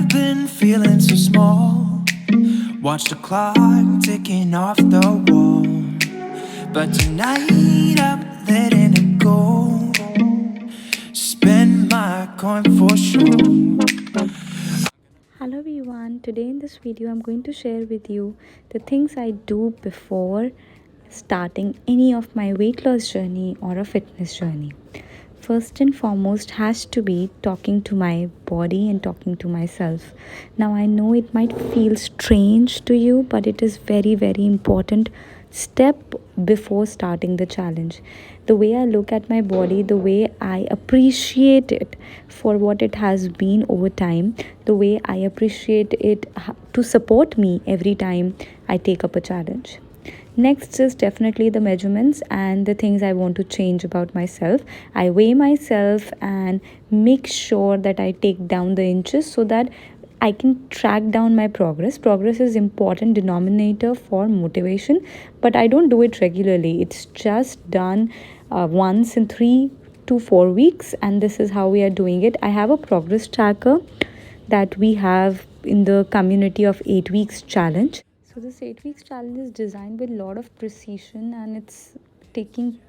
I've been feeling so small. Watch the clock ticking off the wall. But tonight I'm letting it go. Spend my coin for sure. Hello everyone, today in this video I'm going to share with you the things I do before starting any of my weight loss journey or a fitness journey. First and foremost has to be talking to my body and talking to myself. Now I know it might feel strange to you, but it is very important step before starting the challenge. The way I look at my body, the way I appreciate it for what it has been over time, the way I appreciate it to support me every time I take up a challenge. Next is definitely the measurements and the things I want to change about myself. I weigh myself and make sure that I take down the inches so that I can track down my progress. Progress is important denominator for motivation, but I don't do it regularly. It's just done once in 3 to 4 weeks, and this is how we are doing it. I have a progress tracker that we have in the community of 8 weeks challenge. So this 8 weeks challenge is designed with a lot of precision, and it's taking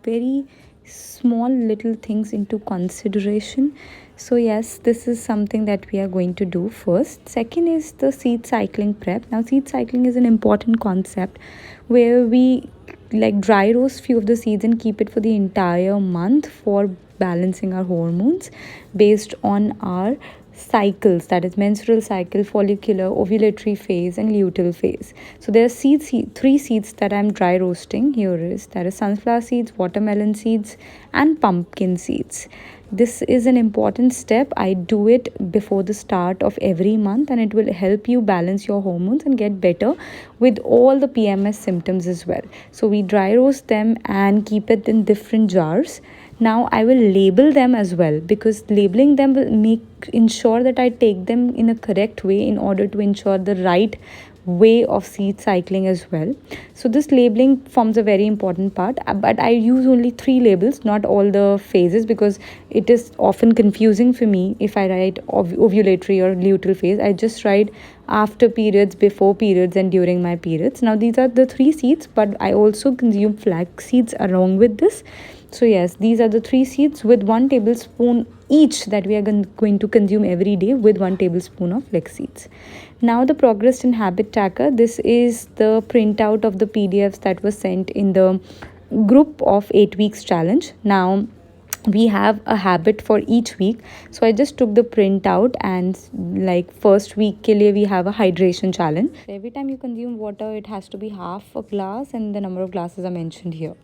very small little things into consideration. So yes, this is something that we are going to do first. Second is the seed cycling prep. Now seed cycling is an important concept where we like dry roast few of the seeds and keep it for the entire month for balancing our hormones based on our cycles, that is menstrual cycle, follicular, ovulatory phase and luteal phase. So there are three seeds that I'm dry roasting. Here is there is sunflower seeds, watermelon seeds and pumpkin seeds. This is an important step. I do it before the start of every month, and it will help you balance your hormones and get better with all the PMS symptoms as well. So we dry roast them and keep it in different jars. Now I will label them as well, because labeling them will ensure that I take them in a correct way in order to ensure the right way of seed cycling as well. So this labeling forms a very important part, but I use only 3 labels, not all the phases, because it is often confusing for me. If I write ovulatory or luteal phase, I just write after periods, before periods and during my periods. Now these are the 3 seeds, but I also consume flax seeds along with this. So yes, these are the 3 seeds with 1 tablespoon each that we are going to consume every day, with 1 tablespoon of flax seeds. Now the progress and habit tracker. This is the printout of the PDFs that was sent in the group of 8 weeks challenge. Now we have a habit for each week, so I just took the printout, and like first week ke liye we have a hydration challenge. Every time you consume water, it has to be half a glass, and the number of glasses are mentioned here.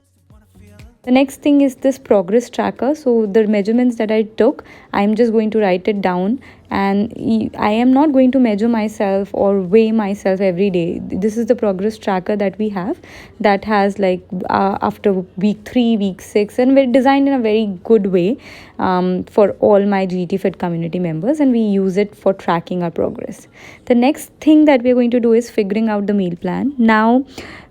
The next thing is this progress tracker. So the measurements that I took, I'm just going to write it down, and I am not going to measure myself or weigh myself every day. This is the progress tracker that we have, that has like after week 3, week 6, and we're designed in a very good way for all my GT Fit community members, and we use it for tracking our progress. The next thing that we're going to do is figuring out the meal plan. Now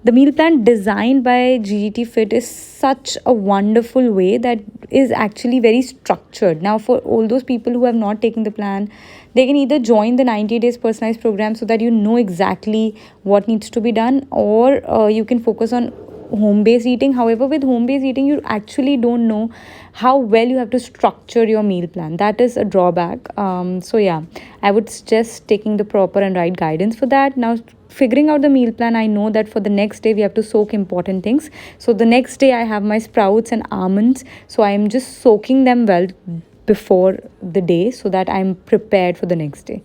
the meal plan designed by GT Fit is such a wonderful way that is actually very structured. Now for all those people who have not taken the plan, they can either join the 90 days personalized program so that you know exactly what needs to be done, or you can focus on home-based eating. However, with home-based eating, you actually don't know how well you have to structure your meal plan. That is a drawback. So yeah, I would suggest taking the proper and right guidance for that. Now figuring out the meal plan, I know that for the next day we have to soak important things. So the next day I have my sprouts and almonds, so I'm just soaking them well before the day so that I'm prepared for the next day.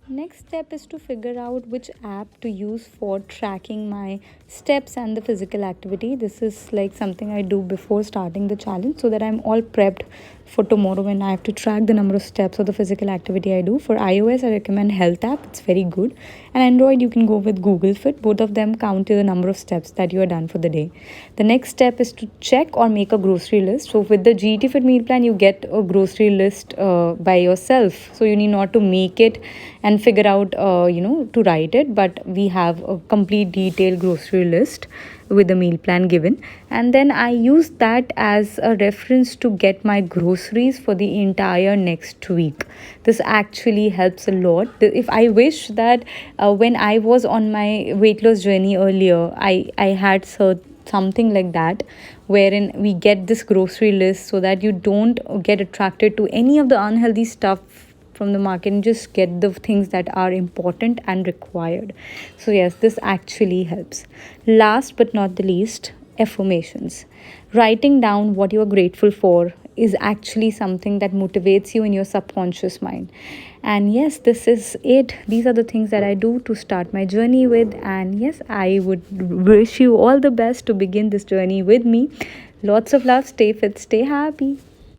Next step is to figure out which app to use for tracking my steps and the physical activity. This is like something I do before starting the challenge, so that I'm all prepped for tomorrow when I have to track the number of steps or the physical activity I do. For iOS, I recommend Health app. It's very good. And Android, you can go with Google Fit. Both of them count to the number of steps that you are done for the day. The next step is to check or make a grocery list. So with the GT Fit meal plan, you get a grocery list by yourself. So you need not to make it and figure out, to write it. But we have a complete detailed grocery list. with the meal plan given, and then I use that as a reference to get my groceries for the entire next week. This actually helps a lot. If I wish that when I was on my weight loss journey earlier, I had something like that, wherein we get this grocery list so that you don't get attracted to any of the unhealthy stuff from the market and just get the things that are important and required. So yes, this actually helps. Last but not the least, affirmations. Writing down what you are grateful for is actually something that motivates you in your subconscious mind. And yes, this is it. These are the things that I do to start my journey with. And yes, I would wish you all the best to begin this journey with me. Lots of love. Stay fit, stay happy.